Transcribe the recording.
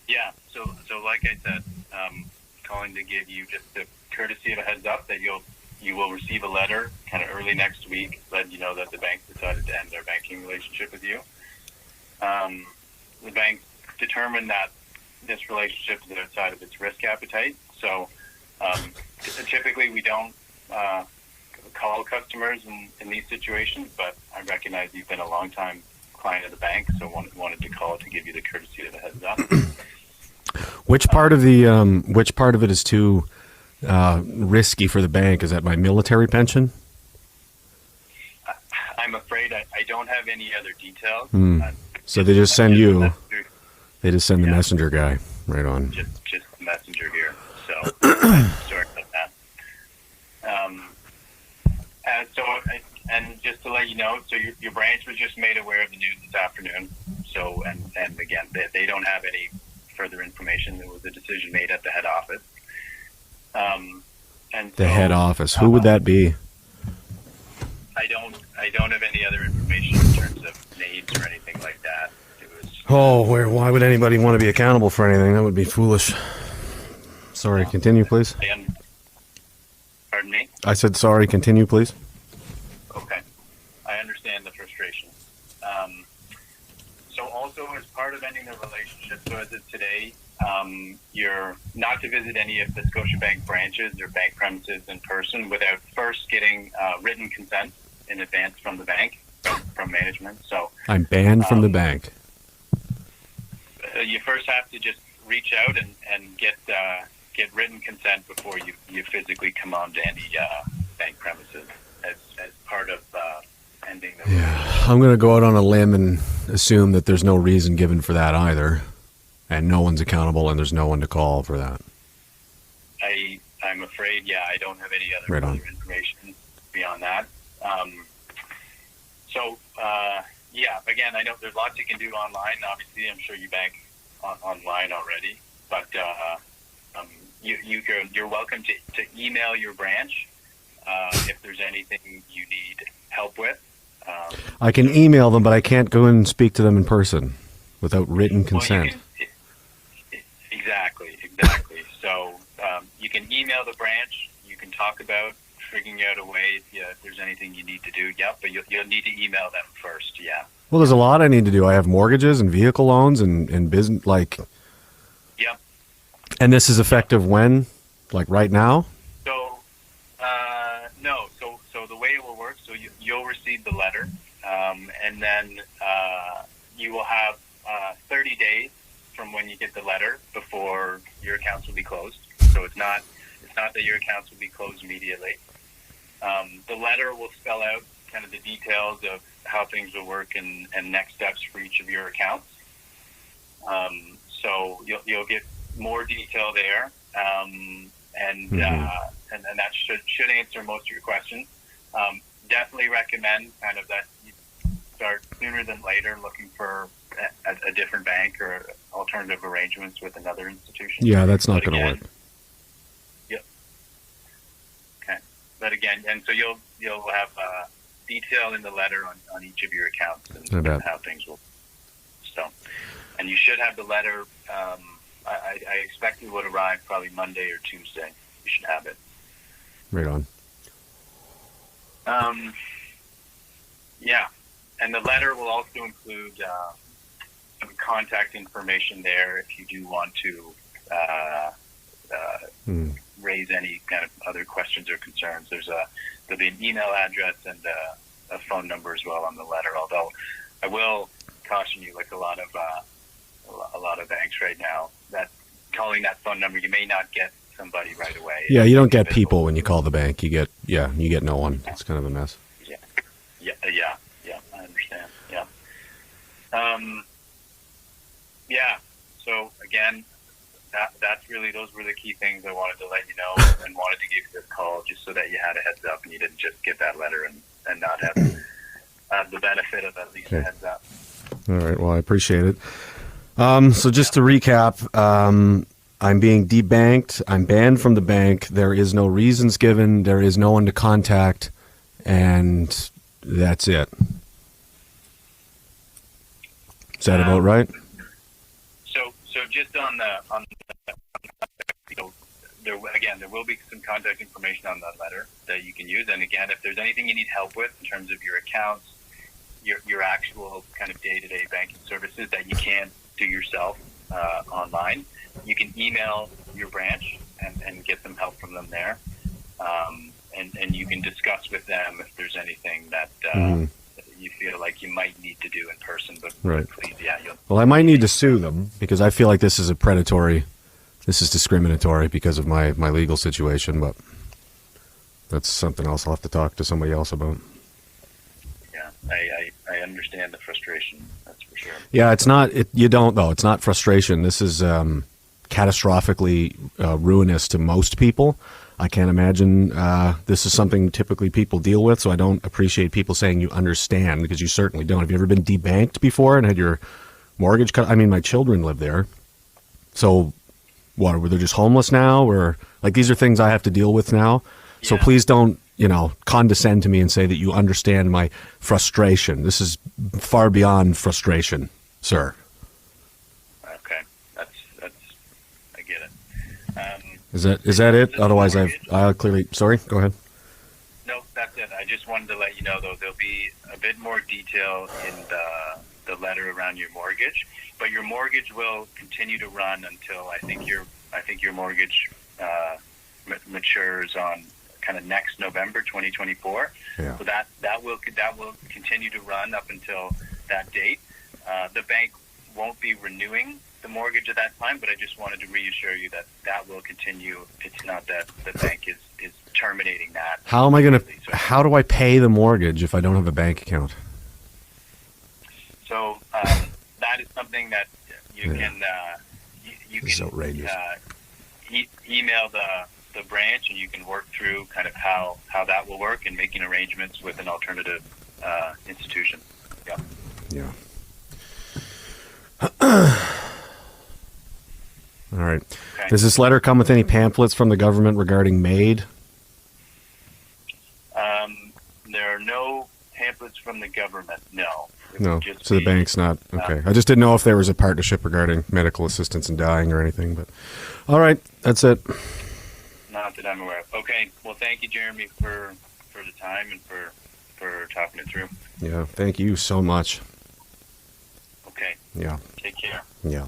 Yeah. So like I said, calling to give you just the courtesy of a heads up that you will receive a letter kind of early next week, letting you know that the bank decided to end their banking relationship with you. The bank determined that this relationship is outside of its risk appetite. So typically we don't call customers in these situations, but I recognize you've been a long time client of the bank, so wanted to call to give you the courtesy of a heads up. Which part of it is too risky for the bank? Is that my military pension? I'm afraid I don't have any other details. So they just send you. The They just send the messenger guy right on. just the messenger here. So sorry about that. And just to let you know, so your branch was just made aware of the news this afternoon. So and again, they don't have any further information. There was a decision made at the head office. And The head office. Who would that be? I don't have any other information in terms of names or anything like that. It was Why would anybody want to be accountable for anything? That would be foolish. Sorry, continue, please. Pardon me? I said sorry, continue, please. Okay. I understand the frustration. So also as part of ending the relationship, so as of today, you're not to visit any of the Scotiabank branches or bank premises in person without first getting written consent in advance from the bank, from management. So I'm banned from the bank. You first have to just reach out and get written consent before you physically come on to any bank premises as part of ending the relationship. I'm going to go out on a limb and assume that there's no reason given for that either, and no one's accountable, and there's no one to call for that. I'm afraid, I don't have any other Right on. further information beyond that. Again, I know there's lots you can do online. Obviously, I'm sure you bank online already, but you're welcome to email your branch if there's anything you need help with. I can email them, but I can't go and speak to them in person without written consent. Exactly. So you can email the branch. You can talk about figuring out a way if there's anything you need to do. But you'll need to email them first. Yeah. Well, there's a lot I need to do. I have mortgages and vehicle loans and business, Yep. And this is effective when? Like right now? So no. So the way it will work. So you'll receive the letter, and then you will have 30 days from when you get the letter before your accounts will be closed. So it's not that your accounts will be closed immediately. The letter will spell out kind of the details of how things will work and next steps for each of your accounts. So you'll get more detail there, and that should answer most of your questions. Definitely recommend kind of that you start sooner than later looking for a different bank or alternative arrangements with another institution. Yeah, that's not going to work. Yep. Okay. But again, and so you'll have detail in the letter on each of your accounts and how things will. So, and you should have the letter. I expect it would arrive probably Monday or Tuesday. You should have it. Right on. And the letter will also include some contact information there if you do want to raise any kind of other questions or concerns. There'll be an email address and a phone number as well on the letter. Although I will caution you, like a lot of banks right now, that calling that phone number, you may not get somebody right away. Yeah, you don't get people when you call the bank. You get no one. It's kind of a mess. Yeah, I understand. So again, those were the key things I wanted to let you know and wanted to give you this call just so that you had a heads up and you didn't just get that letter and not have the benefit of at least a heads up. All right. Well, I appreciate it. So just to recap, I'm being debanked. I'm banned from the bank. There is no reasons given. There is no one to contact, and that's it. Is that about right? So just you know, there will be some contact information on that letter that you can use. And again, if there's anything you need help with in terms of your accounts, your actual kind of day-to-day banking services that you can't do yourself online, you can email your branch and get some help from them there. And you can discuss with them if there's anything that you feel like you might need to do in person. But Right. please, Well, I might need to sue them because I feel like this is discriminatory because of my legal situation, but that's something else I'll have to talk to somebody else about. yeah, I understand the frustration. That's for sure. Yeah, it's not. You don't though. It's not frustration. This is catastrophically ruinous to most people. I can't imagine this is something typically people deal with. So I don't appreciate people saying you understand because you certainly don't. Have you ever been debanked before and had your mortgage cut? I mean, my children live there. So what? Were they just homeless now, or like these are things I have to deal with now? So Yeah. please don't, condescend to me and say that you understand my frustration. This is far beyond frustration, sir. Okay, that's I get it. Is that it? This Otherwise, mortgage- I clearly. Sorry, go ahead. No, that's it. I just wanted to let you know, though, there'll be a bit more detail in the letter around your mortgage, but your mortgage will continue to run until I think your mortgage matures on kind of next November 2024. Yeah. So that will continue to run up until that date. The bank won't be renewing the mortgage at that time, but I just wanted to reassure you that will continue. It's not that the bank is terminating that. How am I going to? How do I pay the mortgage if I don't have a bank account? So that is something that you can you This is can outrageous. Email the branch, and you can work through kind of how that will work and making arrangements with an alternative institution. Yeah. Yeah. All right. Okay. Does this letter come with any pamphlets from the government regarding MAID? There are no pamphlets from the government. No. It No. would just So the be- bank's not. Okay. I just didn't know if there was a partnership regarding medical assistance in dying or anything. But all right, that's it. Not that I'm aware of. Okay. Well, thank you, Jeremy, for the time and for talking it through. Yeah. Thank you so much. Okay. Yeah. Take care. Yeah.